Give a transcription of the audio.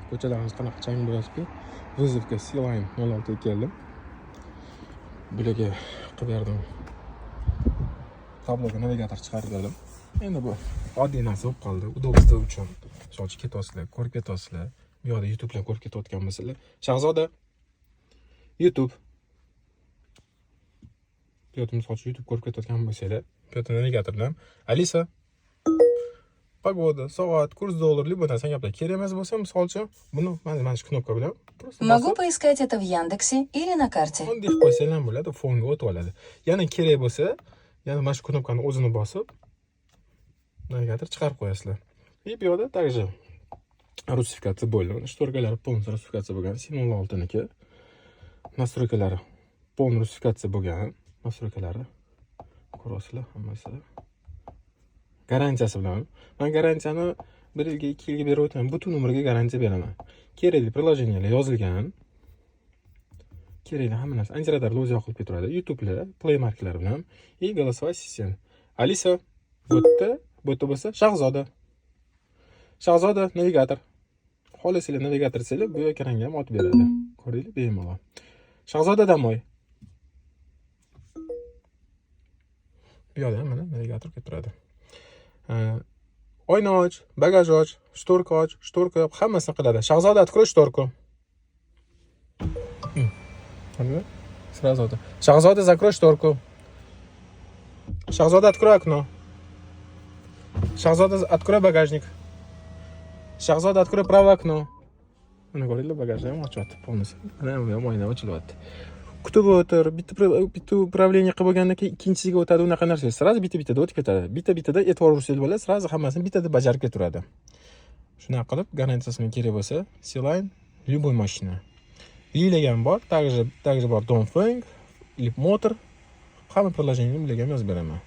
Ko'chalarimiz qanaqa chang bo'lyapti. Vizovga Sealine 06 ga keldim. Bularga qilib berdim. Tabloga navigator chiqarib berdim. Endi bu oddiy narsa bo'lib qoldi. Udobstvo uchun. Misol ketasizlar, ko'rib ketasizlar. Bu yerda YouTube bilan ko'rib ketayotgan bo'lsanglar, Shahzoda YouTube. Bu yerda misol YouTube ko'rib ketayotgan bo'lsanglar, bu yerda navigator bilan Alisa Погода, soat, kurs dollarli bu narsa gaplar kerak emas bo'lsa, misol uchun buni mana shu knopka bilan Могу поискать это в Яндексе или на карте. Bunday qilib qo'ysanglar bo'ladi, fonga o'tib oladi. Yana kerak bo'lsa, yana mana shu knopkani o'zini bosib navigator chiqarib qo'yasizlar. Bu yerda также rusifikatsiya bo'lgan, shtorkalari полностью rusifikatsiya bo'lgan, 06 niki. Настройкалari полностью rusifikatsiya bo'lgan, настройкалari ko'rasizlar hammasi. Garantiyasi bilan. Men garantiyani 1 yilga, 2 yilga berib o'taman. Butun umrga garantiya beraman. Kerakli prilojeniylar yozilgan. Kerakli hamma narsa antiradorlar o'zi yoqilib turadi. YouTube'lar, Play Marketlar bilan и голосовой ассистент. Alisa bu yerda bo'lsa Shahzoda. Shahzoda navigator. Xohlasanglar navigator desanglar bu ekranga ham otib beradi. Ko'ringlar, bemalol. Shahzoda Damoy. Bu yerda mana navigator kelib turadi. Oyna och, bagaj och, shtorka yop, hammasini qiladi. Shahzoda открой шторку. Сразу это. Shahzoda закрой шторку. Shahzoda открой окно. Shahzoda открой багажник. Shahzoda открой правое окно. Mana ko'ringlar, bagajni ham ochyapti полностью. Mana ham oyna ochilyapti. Kutib o'tir, bitta upravlение qilib bo'lgandan keyin ikkinchisiga o'tadi, unaqa narsa. Sразу bitta-bittada o'tib ketadi. Bitta-bittada e'tibor bersangiz bo'ladi, sразу hammasini bittada bajarib keturadi. Shunaqa qilib, garantiyasi bilan kerak bo'lsa, Sealine любой mashina. Lilagan bor, также bor Dongfeng, Lip Motor. Hamma prilojeniyani bilagan yozib beraman.